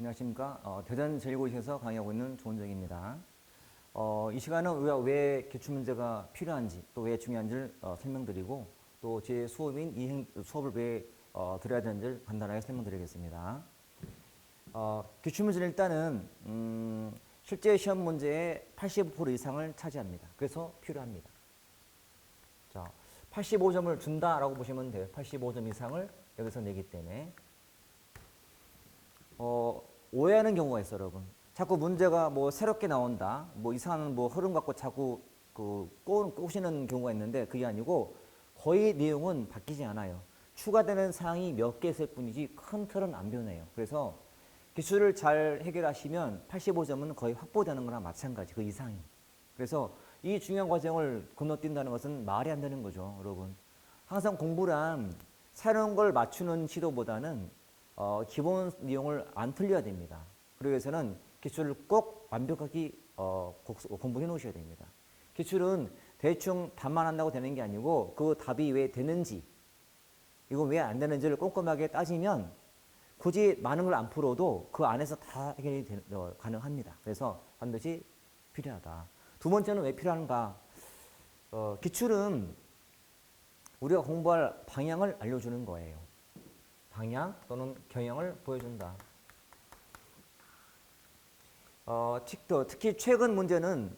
안녕하십니까. 대전 제1고시에서 강의하고 있는 조은정입니다. 이 시간은 우리가 왜 기출문제가 필요한지 또 왜 중요한지를 설명드리고 또 제 수업인 이 수업을 왜 들어야 되는지를 간단하게 설명드리겠습니다. 기출문제는 일단은 실제 시험 문제의 85% 이상을 차지합니다. 그래서 필요합니다. 자, 85점을 준다라고 보시면 돼요. 85점 이상을 여기서 내기 때문에. 오해하는 경우가 있어요, 여러분. 자꾸 문제가 뭐 새롭게 나온다, 뭐 이상한 뭐 흐름 갖고 자꾸 꼬시는 경우가 있는데 그게 아니고 거의 내용은 바뀌지 않아요. 추가되는 사항이 몇 개 있을 뿐이지 큰 틀은 안 변해요. 그래서 기출을 잘 해결하시면 85점은 거의 확보되는 거랑 마찬가지, 그 이상이. 그래서 이 중요한 과정을 건너뛴다는 것은 말이 안 되는 거죠, 여러분. 항상 공부란 새로운 걸 맞추는 시도보다는 기본 내용을 안 틀려야 됩니다. 그러기 위해서는 기출을 꼭 완벽하게 공부해 놓으셔야 됩니다. 기출은 대충 답만 한다고 되는 게 아니고 그 답이 왜 되는지, 이건 왜 안 되는지를 꼼꼼하게 따지면 굳이 많은 걸 안 풀어도 그 안에서 다 해결이 가능합니다. 그래서 반드시 필요하다. 두 번째는 왜 필요한가? 기출은 우리가 공부할 방향을 알려주는 거예요. 방향 또는 경향을 보여준다. 특히 최근 문제는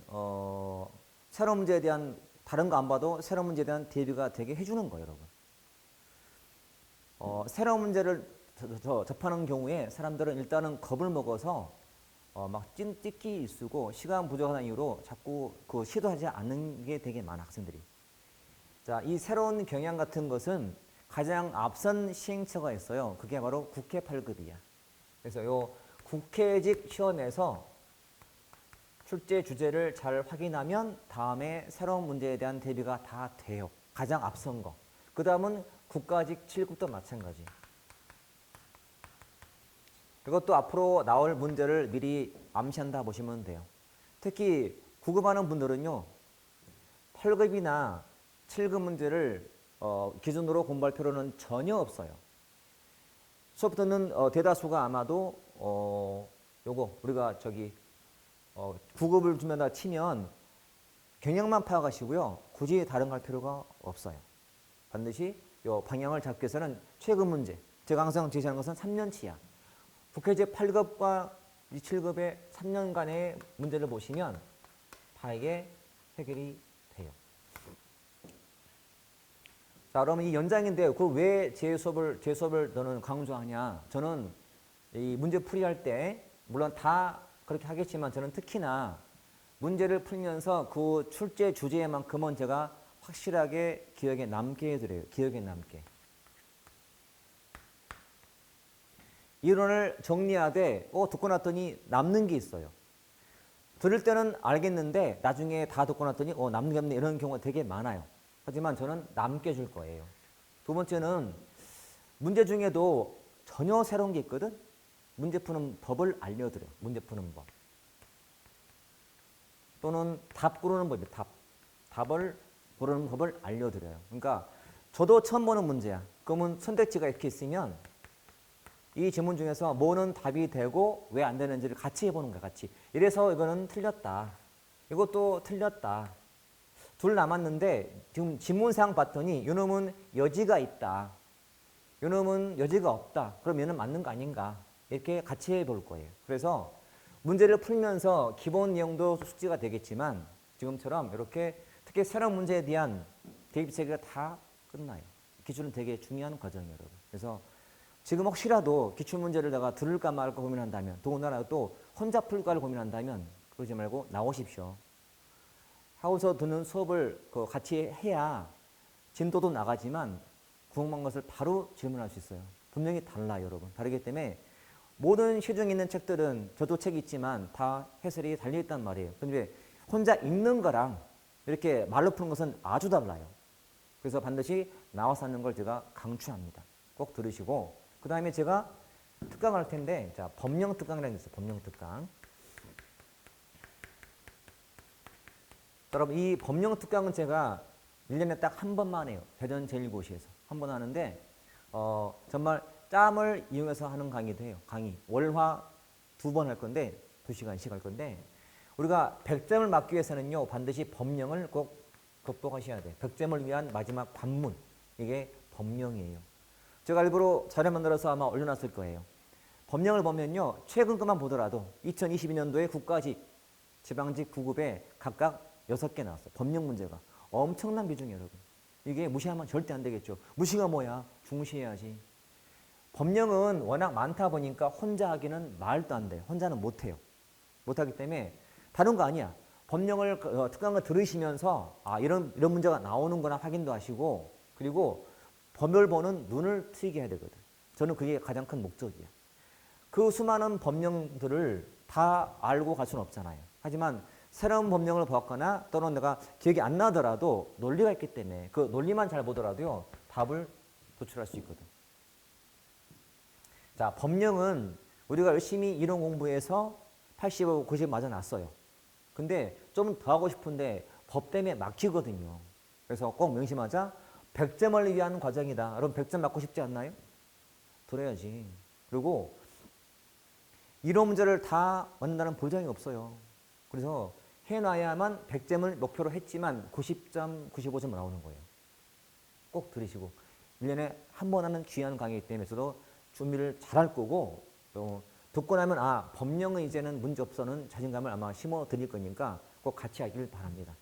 새로운 문제에 대한 다른 거 안 봐도 새로운 문제에 대한 대비가 되게 해주는 거예요, 여러분. 새로운 문제를 접하는 경우에 사람들은 일단은 겁을 먹어서 막 찐찍기 쓰고 시간 부족한 이유로 자꾸 그 시도하지 않는 게 되게 많아, 학생들이. 자, 이 새로운 경향 같은 것은 가장 앞선 시행처가 있어요. 그게 바로 국회 8급이야. 그래서 요 국회직 시험에서 출제 주제를 잘 확인하면 다음에 새로운 문제에 대한 대비가 다 돼요. 가장 앞선 거. 그 다음은 국가직 7급도 마찬가지. 이것도 앞으로 나올 문제를 미리 암시한다 보시면 돼요. 특히 9급하는 분들은요, 8급이나 7급 문제를 기준으로 공부할 필요는 전혀 없어요. 수업 듣는 대다수가 아마도 요거 우리가 9급을 주면다 치면 경향만 파악하시고요. 굳이 다른 거 할 필요가 없어요. 반드시 요 방향을 잡기 위해서는 최근 문제, 제가 항상 제시하는 것은 3년치야. 국회제 8급과 7급의 3년간의 문제를 보시면 다 이게 해결이 돼요. 자, 그러면 이 연장인데요. 그 왜 제 수업을 너는 강조하냐? 저는 이 문제 풀이할 때 물론 다 그렇게 하겠지만 저는 특히나 문제를 풀면서 그 출제 주제만큼은 제가 확실하게 기억에 남게 해드려요. 기억에 남게. 이론을 정리하되 듣고 났더니 남는 게 있어요. 들을 때는 알겠는데 나중에 다 듣고 났더니 남는 게 없네, 이런 경우가 되게 많아요. 하지만 저는 남게 줄 거예요. 두 번째는 문제 중에도 전혀 새로운 게 있거든. 문제 푸는 법을 알려드려요. 문제 푸는 법. 또는 답 고르는 법이에요. 답을 고르는 법을 알려드려요. 그러니까 저도 처음 보는 문제야. 그러면 선택지가 이렇게 있으면 이 질문 중에서 뭐는 답이 되고 왜 안 되는지를 같이 해보는 거야. 같이. 이래서 이거는 틀렸다. 이것도 틀렸다. 둘 남았는데 지금 지문상 봤더니 요놈은 여지가 있다. 요놈은 여지가 없다. 그럼 얘는 맞는 거 아닌가. 이렇게 같이 해볼 거예요. 그래서 문제를 풀면서 기본 내용도 숙지가 되겠지만 지금처럼 이렇게 특히 새로운 문제에 대한 대입 체계가 다 끝나요. 기출은 되게 중요한 과정이에요, 여러분. 그래서 지금 혹시라도 기출문제를 내가 들을까 말까 고민한다면, 더군다나 또 혼자 풀까를 고민한다면 그러지 말고 나오십시오. 하고서 듣는 수업을 같이 해야 진도도 나가지만 궁금한 것을 바로 질문할 수 있어요. 분명히 달라요, 여러분. 다르기 때문에 모든 시중에 있는 책들은 저도 책이 있지만 다 해설이 달려있단 말이에요. 그런데 혼자 읽는 거랑 이렇게 말로 푸는 것은 아주 달라요. 그래서 반드시 나와서 하는 걸 제가 강추합니다. 꼭 들으시고 그 다음에 제가 특강을 할 텐데, 자, 법령 특강이라는 게 있어요. 법령 특강. 여러분, 이 법령 특강은 제가 1년에 딱 한 번만 해요. 대전 제1고시에서 한 번 하는데 정말 짬을 이용해서 하는 강의도 해요. 강의. 월화 2번 할 건데 2시간씩 할 건데 우리가 100점을 맞기 위해서는요. 반드시 법령을 꼭 극복하셔야 돼요. 100점을 위한 마지막 관문. 이게 법령이에요. 제가 일부러 자료 만들어서 아마 올려놨을 거예요. 법령을 보면요. 최근 것만 보더라도 2022년도에 국가직, 지방직 9급에 각각 6개 나왔어요. 법령 문제가. 엄청난 비중이에요, 여러분. 이게 무시하면 절대 안 되겠죠. 무시가 뭐야? 중시해야지. 법령은 워낙 많다 보니까 혼자 하기는 말도 안 돼요. 혼자는 못해요. 못하기 때문에 다른 거 아니야. 법령을 특강을 들으시면서 이런 문제가 나오는구나 확인도 하시고 그리고 법을 보는 눈을 트이게 해야 되거든. 저는 그게 가장 큰 목적이에요. 그 수많은 법령들을 다 알고 갈 수는 없잖아요. 하지만 새로운 법령을 보았거나 또는 내가 기억이 안 나더라도 논리가 있기 때문에 그 논리만 잘 보더라도요. 답을 도출할 수 있거든. 자, 법령은 우리가 열심히 이론 공부해서 85, 90 맞아놨어요. 근데 좀 더 하고 싶은데 법 때문에 막히거든요. 그래서 꼭 명심하자. 100점을 위한 과정이다. 여러분 100점 맞고 싶지 않나요? 들어야지. 그리고 이론 문제를 다 맞는다는 보장이 없어요. 그래서 해놔야만 100점을 목표로 했지만 90점, 95점 나오는 거예요. 꼭 들으시고 1년에 한 번 하는 귀한 강의이기 때문에 저도 준비를 잘할 거고 또 듣고 나면 법령은 이제는 문제없어는 자신감을 아마 심어 드릴 거니까 꼭 같이 하길 바랍니다.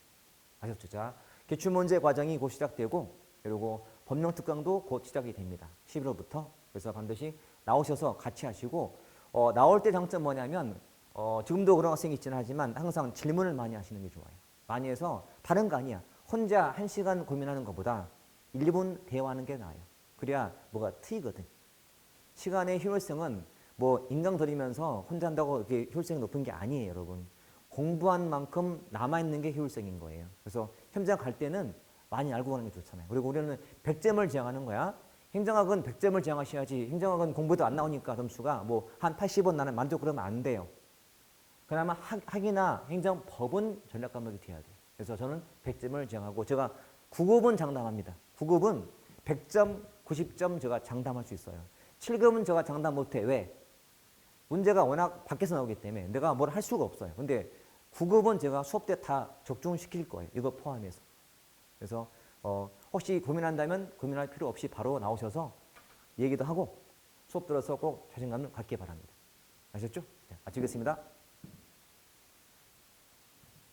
아셨죠? 자, 기출문제 과정이 곧 시작되고 그리고 법령 특강도 곧 시작이 됩니다. 11월부터. 그래서 반드시 나오셔서 같이 하시고 나올 때 장점 뭐냐면 지금도 그런 학생이 있지는 하지만 항상 질문을 많이 하시는 게 좋아요. 많이 해서 다른 거 아니야. 혼자 1시간 고민하는 것보다 1, 2분 대화하는 게 나아요. 그래야 뭐가 트이거든. 시간의 효율성은 뭐 인강 들이면서 혼자 한다고 이렇게 효율성이 높은 게 아니에요, 여러분. 공부한 만큼 남아있는 게 효율성인 거예요. 그래서 현장 갈 때는 많이 알고 가는 게 좋잖아요. 그리고 우리는 100점을 지향하는 거야. 행정학은 100점을 지향하셔야지. 행정학은 공부도 안 나오니까 점수가 뭐 한 80원 나는 만족 그러면 안 돼요. 그나마 학이나 행정법은 전략 과목이 돼야 돼요. 그래서 저는 100점을 지향하고 제가 9급은 장담합니다. 9급은 100점, 90점 제가 장담할 수 있어요. 7급은 제가 장담 못해. 왜? 문제가 워낙 밖에서 나오기 때문에 내가 뭘 할 수가 없어요. 근데 9급은 제가 수업 때 다 적중시킬 거예요. 이거 포함해서. 그래서 혹시 고민한다면 고민할 필요 없이 바로 나오셔서 얘기도 하고 수업 들어서 꼭 자신감을 갖기 바랍니다. 아셨죠? 네, 마치겠습니다.